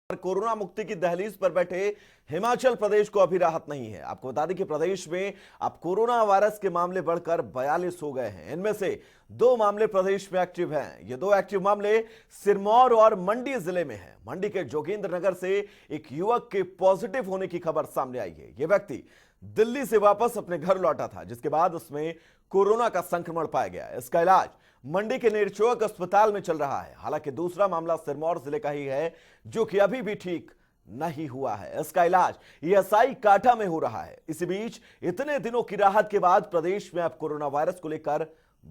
Corona मुक्ति की दहलीज पर बैठे हिमाचल प्रदेश को अभी राहत नहीं है। आपको बता दें कि प्रदेश में अब कोरोना वायरस के मामले बढ़कर 42 हो गए हैं। इनमें से 2 मामले प्रदेश में एक्टिव हैं। ये 2 एक्टिव मामले सिरमौर और मंडी जिले में हैं। मंडी के जोगिंद्र नगर से एक युवक के पॉजिटिव होने की खबर सामने आई है। यह व्यक्ति दिल्ली से वापस अपने घर लौटा था, जिसके बाद उसमें कोरोना का संक्रमण पाया गया। इसका इलाज मंडी के निरचौक अस्पताल में चल रहा है। हालांकि दूसरा मामला सिरमौर जिले का ही है, जो कि अभी भी ठीक नहीं हुआ है। इसका इलाज ईएसआई काठा में हो रहा है। इसी बीच इतने दिनों की राहत के बाद प्रदेश में अब कोरोना वायरस को लेकर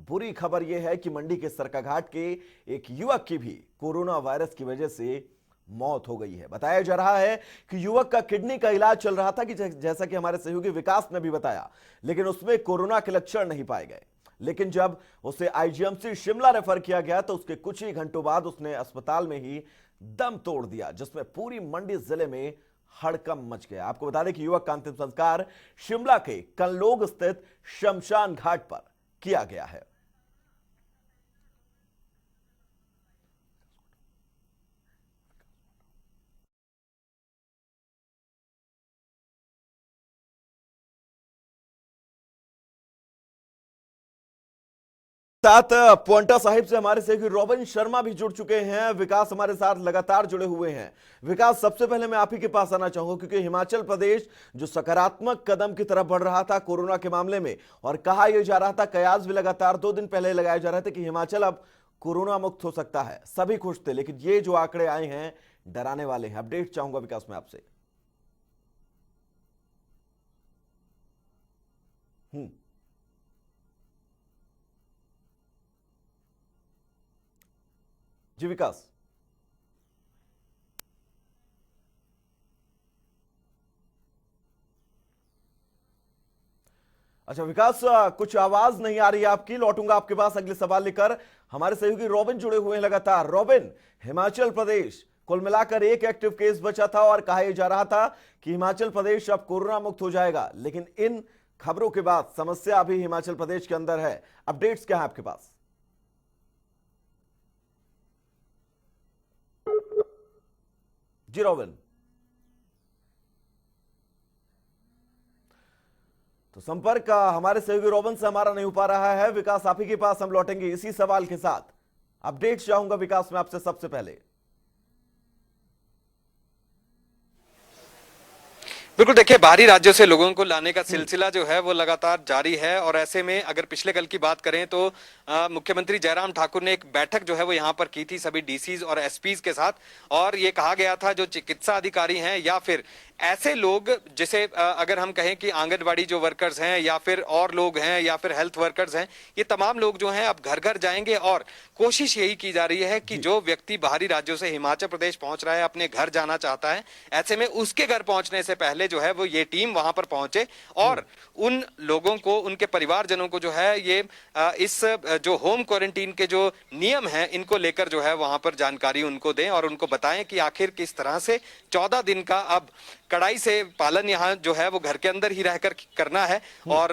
बुरी खबर यह है कि मंडी के सरकाघाट के एक युवक की भी कोरोना वायरस की वजह से मौत हो गई है। बताया जा रहा है कि युवक का किडनी का इलाज चल रहा था, कि जैसा कि हमारे सहयोगी विकास ने भी बताया, लेकिन उसमें कोरोना के लक्षण नहीं पाए गए। लेकिन जब उसे आईजीएमसी शिमला रेफर किया गया तो उसके कुछ ही घंटों बाद उसने अस्पताल में ही दम तोड़ दिया, जिसमें पूरी मंडी जिले में हड़कंप मच गया। आपको बता दें कि युवक का अंतिम संस्कार शिमला के कनलोग स्थित शमशान घाट पर किया गया है। साथ पोंटा साहिब से हमारे सहयोगी रॉबिन शर्मा भी जुड़ चुके हैं। विकास हमारे साथ लगातार जुड़े हुए हैं। विकास, सबसे पहले मैं आप ही के पास आना चाहूंगा, क्योंकि हिमाचल प्रदेश जो सकारात्मक कदम की तरफ बढ़ रहा था कोरोना के मामले में, और कहा यह जा रहा था, कयास भी लगातार 2 दिन पहले लगाए जा रहे थे कि हिमाचल अब कोरोना मुक्त हो सकता है, सभी खुश थे, लेकिन ये जो आंकड़े आए हैं डराने वाले हैं। अपडेट चाहूंगा विकास में आपसे। हम्म। जी विकास। अच्छा विकास, कुछ आवाज नहीं आ रही है आपकी। लौटूंगा आपके पास अगले सवाल लेकर। हमारे सहयोगी रॉबिन जुड़े हुए हैं लगातार। रॉबिन, हिमाचल प्रदेश कुल मिलाकर एक एक्टिव केस बचा था और कहा यह जा रहा था कि हिमाचल प्रदेश अब कोरोना मुक्त हो जाएगा, लेकिन इन खबरों के बाद समस्या अभी हिमाचल प्रदेश के अंदर है। अपडेट्स क्या है आपके पास? जी रॉबिन। तो संपर्क हमारे सहयोगी रोबन से हमारा नहीं हो पा रहा है। विकास, आप ही के पास हम लौटेंगे इसी सवाल के साथ। अपडेट चाहूंगा विकास में आपसे सबसे पहले। बिल्कुल, देखिए बाहरी राज्यों से लोगों को लाने का सिलसिला जो है वो लगातार जारी है। और ऐसे में अगर पिछले कल की बात करें तो मुख्यमंत्री जयराम ठाकुर ने एक बैठक जो है वो यहाँ पर की थी सभी डीसीज और एसपीज के साथ, और ये कहा गया था जो चिकित्सा अधिकारी हैं या फिर ऐसे लोग जिसे अगर हम कहें कि आंगनबाड़ी जो वर्कर्स हैं या फिर और लोग हैं या फिर हेल्थ वर्कर्स हैं, ये तमाम लोग जो हैं अब घर घर जाएंगे। और कोशिश यही की जा रही है कि जो व्यक्ति बाहरी राज्यों से हिमाचल प्रदेश पहुंच रहा है, अपने घर जाना चाहता है, ऐसे में उसके घर पहुंचने से पहले जो है वो ये टीम वहां पर पहुंचे और उन लोगों को, उनके परिवारजनों को जो है ये इस जो होम क्वारंटीन के जो नियम हैं इनको लेकर जो है वहां पर जानकारी उनको दें और उनको बताएं कि आखिर किस तरह से 14 दिन का अब कड़ाई से पालन यहाँ जो है वो घर के अंदर ही रहकर करना है और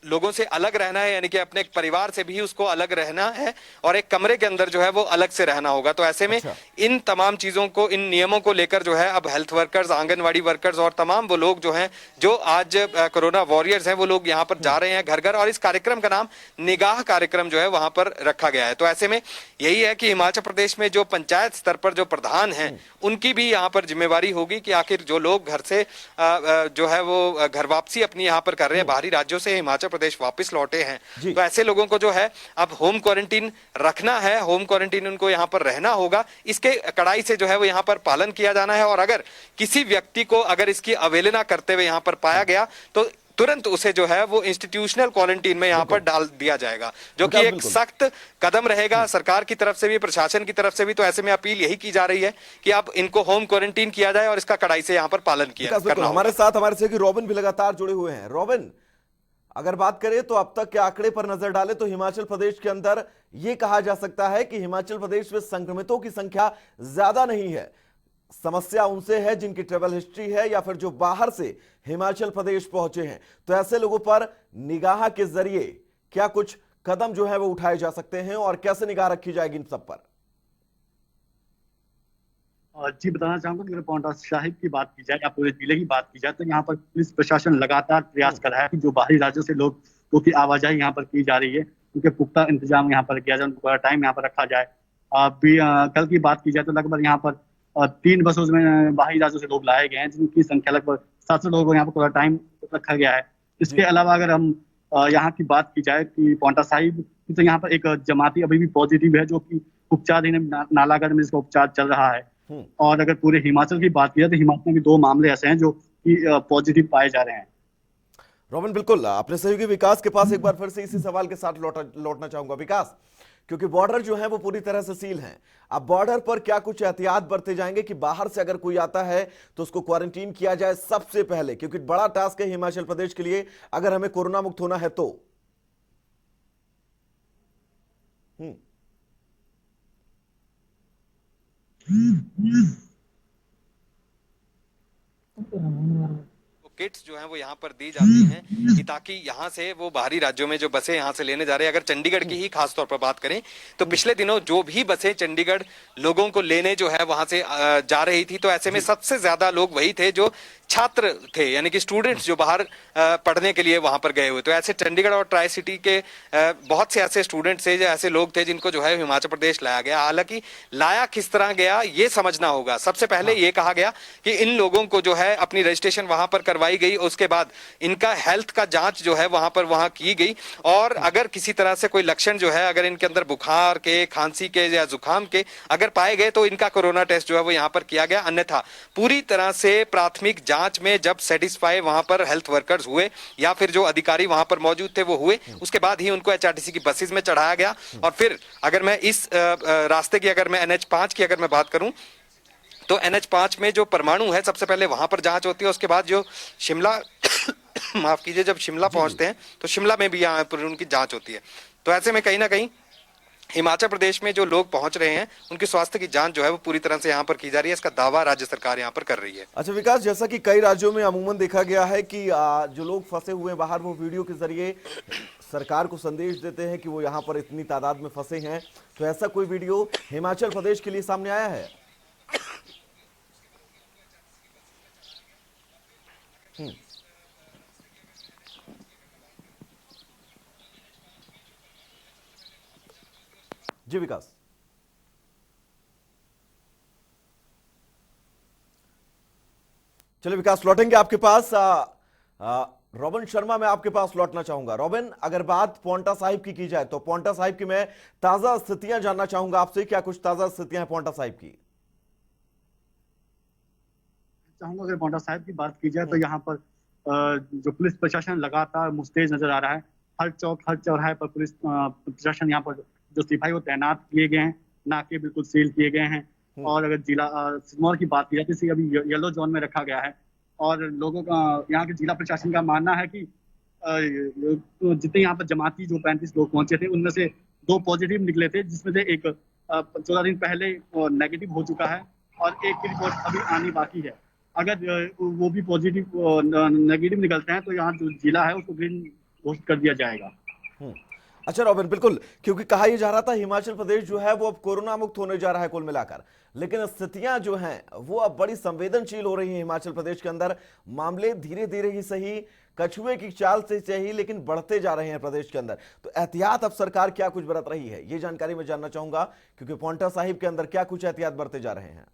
लोगों से अलग रहना है, यानी कि अपने परिवार से भी उसको अलग रहना है और एक कमरे के अंदर जो है वो अलग से रहना होगा। तो ऐसे में इन तमाम चीजों को, इन नियमों को लेकर जो है अब हेल्थ वर्कर्स, आंगनवाड़ी वर्कर्स और तमाम वो लोग जो हैं जो आज कोरोना वॉरियर्स हैं वो लोग यहाँ पर जा रहे हैं घर घर। और इस कार्यक्रम का नाम निगाह कार्यक्रम जो है वहां पर रखा गया है। तो ऐसे में यही है कि हिमाचल प्रदेश में जो पंचायत स्तर पर जो प्रधान हैं उनकी भी यहाँ पर जिम्मेवारी होगी कि आखिर जो लोग घर से जो है वो घर वापसी अपनी यहाँ पर कर रहे हैं, बाहरी राज्यों से हिमाचल प्रदेश वापस लौटे हैं, तो ऐसे लोगों को जो है अब होम क्वारंटीन रखना है, होम क्वारंटीन उनको यहाँ पर रहना होगा। इसके कड़ाई से जो है वो यहाँ पर पालन किया जाना है। और अगर किसी व्यक्ति को अगर इसकी अवहेलना करते हुए यहाँ पर पाया गया तो तुरंत उसे जो है वो इंस्टीट्यूशनल क्वारंटीन में यहाँ पर डाल दिया जाएगा, जो कि एक सख्त कदम रहेगा सरकार की तरफ से भी, प्रशासन की तरफ से भी। तो ऐसे में अपील यही की जा रही है कि अब इनको होम क्वारंटीन किया जाए और इसका कड़ाई से यहाँ पर पालन किया करना। हमारे साथ हमारे से रॉबिन भी लगातार जुड़े हुए हैं। रॉबिन, अगर बात करें तो अब तक के आंकड़े पर नजर डालें तो हिमाचल प्रदेश के अंदर यह कहा जा सकता है कि हिमाचल प्रदेश में संक्रमितों की संख्या ज्यादा नहीं है। समस्या उनसे है जिनकी ट्रेवल हिस्ट्री है या फिर जो बाहर से हिमाचल प्रदेश पहुंचे हैं। तो ऐसे लोगों पर निगाह के जरिए क्या कुछ कदम जो है वो उठाए जा सकते हैं और कैसे निगाह रखी जाएगी इन सब पर? जी बताना चाहूंगा कि अगर पाउंटा साहिब की बात की जाए या पूरे जिले की बात की जाए तो यहाँ पर पुलिस प्रशासन लगातार प्रयास कर रहा है कि जो बाहरी राज्यों से लोगों की आवाजाही यहाँ पर की जा रही है उनके पुख्ता इंतजाम यहाँ पर किया जाए, उनको पूरा टाइम यहाँ पर रखा जाए। कल की बात की जाए तो लगभग यहाँ पर 3 बसों में बाहरी राज्यों से लोग लाए गए हैं, जिनकी संख्या लगभग 700 लोगों को यहाँ पर पूरा टाइम रखा गया है। इसके जी अलावा अगर हम यहाँ की बात की जाए कि पाउंटा साहिब की, तो यहाँ पर एक जमाती अभी भी पॉजिटिव है जो कि उपचार नालागढ़ में इसका उपचार चल रहा है। हम्म। और अगर पूरे हिमाचल की बात की जाए तो हिमाचल में भी 2 मामले ऐसे हैं जो कि पॉजिटिव पाए जा रहे हैं। रोबिन, बिल्कुल अपने सहयोगी विकास के पास एक बार फिर से इसी सवाल के साथ लौटना चाहूंगा। विकास, क्योंकि बॉर्डर जो है वो पूरी तरह से सील हैं, अब बॉर्डर पर क्या कुछ एहतियात बरते जाएंगे कि बाहर से अगर कोई आता है तो उसको क्वारंटीन किया जाए सबसे पहले, क्योंकि बड़ा टास्क है हिमाचल प्रदेश के लिए अगर हमें कोरोना मुक्त होना है तो। हम्म। किट्स जो हैं वो यहाँ पर दी जाती हैं कि ताकि यहाँ से वो बाहरी राज्यों में जो बसें यहाँ से लेने जा रहे हैं, अगर चंडीगढ़ की ही खास तौर पर बात करें तो पिछले दिनों जो भी बसें चंडीगढ़ लोगों को लेने जो है वहां से जा रही थी, तो ऐसे में सबसे ज्यादा लोग वही थे जो छात्र थे, यानी कि स्टूडेंट्स जो बाहर पढ़ने के लिए वहां पर गए हुए। तो ऐसे चंडीगढ़ और ट्राई सिटी के बहुत से ऐसे स्टूडेंट्स थे, ऐसे लोग थे जिनको जो है हिमाचल प्रदेश लाया गया। हालांकि लाया किस तरह गया ये समझना होगा। सबसे पहले ये कहा गया कि इन लोगों को जो है अपनी रजिस्ट्रेशन वहां पर करवाई गई, उसके बाद इनका हेल्थ का जांच जो है वहां की गई, और अगर किसी तरह से कोई लक्षण जो है, अगर इनके अंदर बुखार के, खांसी के या जुकाम के अगर पाए गए तो इनका कोरोना टेस्ट जो है वो यहाँ पर किया गया। अन्यथा पूरी तरह से प्राथमिक जांच में जब सेटिस्फाई वहां पर हेल्थ वर्कर्स हुए या फिर जो अधिकारी वहां पर मौजूद थे वो हुए, उसके बाद ही उनको एचआरटीसी की बसेस में चढ़ाया गया। और फिर अगर मैं इस रास्ते की, अगर मैं NH5 की अगर मैं बात करूं तो NH5 में जो परमाणु है सबसे पहले वहां पर जांच होती है, उसके बाद जो शिमला माफ कीजिए, जब शिमला पहुंचते हैं तो शिमला में भी यहाँ पर उनकी जांच होती है। तो ऐसे में कहीं ना कहीं हिमाचल प्रदेश में जो लोग पहुंच रहे हैं उनके स्वास्थ्य की जांच जो है वो पूरी तरह से यहाँ पर की जा रही है, इसका दावा राज्य सरकार यहाँ पर कर रही है। अच्छा विकास, जैसा कि कई राज्यों में अमूमन देखा गया है कि जो लोग फंसे हुए बाहर वो वीडियो के जरिए सरकार को संदेश देते हैं कि वो यहाँ पर इतनी तादाद में फंसे हैं, तो ऐसा कोई वीडियो हिमाचल प्रदेश के लिए सामने आया है? जी विकास। चलिए विकास, लौटेंगे आपके पास। रोबिन शर्मा, मैं आपके पास लौटना चाहूंगा। रोबिन, अगर बात पाउंटा साहिब की जाए तो पाउंटा साहिब की मैं ताजा स्थितियां जानना चाहूंगा आपसे। क्या कुछ ताजा स्थितियां हैं पाउंटा साहिब की? चाहूंगा अगर पाउंटा साहिब की बात की जाए तो यहाँ पर जो पुलिस प्रशासन लगातार मुस्तैद नजर आ रहा है। हर चौक, हर चौराहे पर पुलिस प्रशासन, यहाँ पर जो सिपाही वो तैनात किए गए हैं, नाके बिल्कुल सील किए गए हैं। और अगर जिला सिरमौर की बात की जाए तो इसे अभी येलो जोन में रखा गया है। और लोगों का, यहाँ के जिला प्रशासन का मानना है कि जितने यहाँ पर जमाती जो 35 लोग पहुंचे थे उनमें से 2 पॉजिटिव निकले थे, जिसमें से एक 14 दिन पहले नेगेटिव हो चुका है और एक की रिपोर्ट अभी आनी बाकी है। अगर वो भी पॉजिटिव नेगेटिव निकलते हैं तो यहाँ जो जिला है उसको ग्रीन घोषित कर दिया जाएगा। अच्छा रोबिन, बिल्कुल, क्योंकि कहा यह जा रहा था हिमाचल प्रदेश जो है वो अब कोरोना मुक्त होने जा रहा है कुल मिलाकर, लेकिन स्थितियां जो हैं वो अब बड़ी संवेदनशील हो रही हैं हिमाचल प्रदेश के अंदर। मामले धीरे धीरे ही सही, कछुए की चाल से चाहिए, लेकिन बढ़ते जा रहे हैं प्रदेश के अंदर। तो एहतियात अब सरकार क्या कुछ बरत रही है, ये जानकारी मैं जानना चाहूंगा, क्योंकि पाउंटा साहिब के अंदर क्या कुछ एहतियात बरते जा रहे हैं?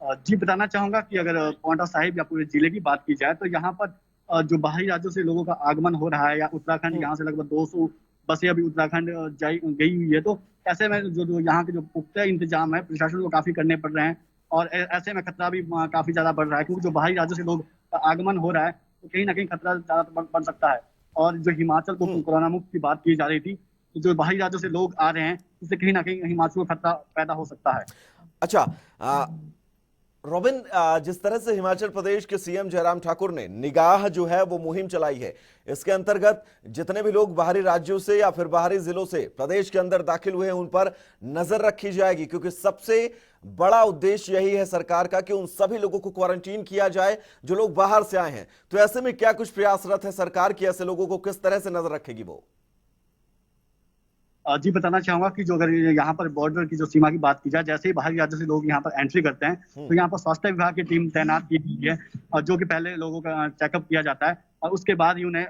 जी बताना चाहूंगा कि अगर पाउंटा साहिब या पूरे जिले की बात की जाए तो यहाँ पर जो बाहरी राज्यों से लोगों का आगमन हो रहा है, या उत्तराखंड, यहाँ से लगभग 200 बसें अभी उत्तराखंड गई हुई है। तो ऐसे में जो यहाँ के जो पुख्ता इंतजाम है प्रशासन को काफी करने पड़ रहे हैं, और ऐसे में खतरा भी काफी ज्यादा बढ़ रहा है, क्योंकि जो बाहरी राज्यों से लोग आगमन हो रहा है तो कहीं ना कहीं खतरा ज्यादा बढ़ सकता है। और जो हिमाचल को कोरोना मुक्त की बात की जा रही थी, तो जो बाहरी राज्यों से लोग आ रहे हैं उससे कहीं ना कहीं हिमाचल को खतरा पैदा हो सकता है। अच्छा रोबिन, जिस तरह से हिमाचल प्रदेश के सीएम जयराम ठाकुर ने निगाह जो है वो मुहिम चलाई है, इसके अंतर्गत जितने भी लोग बाहरी राज्यों से या फिर बाहरी जिलों से प्रदेश के अंदर दाखिल हुए हैं उन पर नजर रखी जाएगी, क्योंकि सबसे बड़ा उद्देश्य यही है सरकार का कि उन सभी लोगों को क्वारंटीन किया जाए जो लोग बाहर से आए हैं। तो ऐसे में क्या कुछ प्रयासरत है सरकार की, ऐसे लोगों को किस तरह से नजर रखेगी वो? जी बताना चाहूंगा कि जो अगर यहाँ पर बॉर्डर की जो सीमा की बात की जाए, जैसे ही बाहरी राज्यों से लोग यहाँ पर एंट्री करते हैं तो यहाँ पर स्वास्थ्य विभाग की टीम तैनात की गई है, और जो कि पहले लोगों का चेकअप किया जाता है और उसके बाद ही उन्हें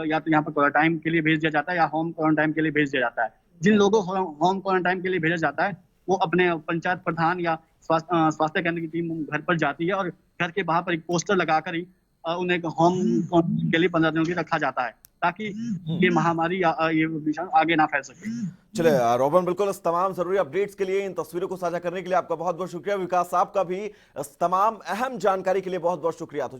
या तो यहाँ पर क्वारंटाइन के लिए भेज दिया जाता है या होम क्वारंटाइन के लिए भेज दिया जाता है। जिन लोगों को होम क्वारंटाइन के लिए भेजा जाता है वो अपने पंचायत प्रधान या स्वास्थ्य केंद्र की टीम घर पर जाती है और घर के बाहर पर एक पोस्टर लगाकर ही उन्हें होम क्वारंटाइन के लिए 15 दिनों के लिए रखा जाता है, ताकि ये महामारी या ये विषाणु आगे ना फैल सके। चलिए रोबन, बिल्कुल इस तमाम जरूरी अपडेट्स के लिए, इन तस्वीरों को साझा करने के लिए आपका बहुत बहुत शुक्रिया। विकास, आपका भी इस तमाम अहम जानकारी के लिए बहुत बहुत शुक्रिया। तो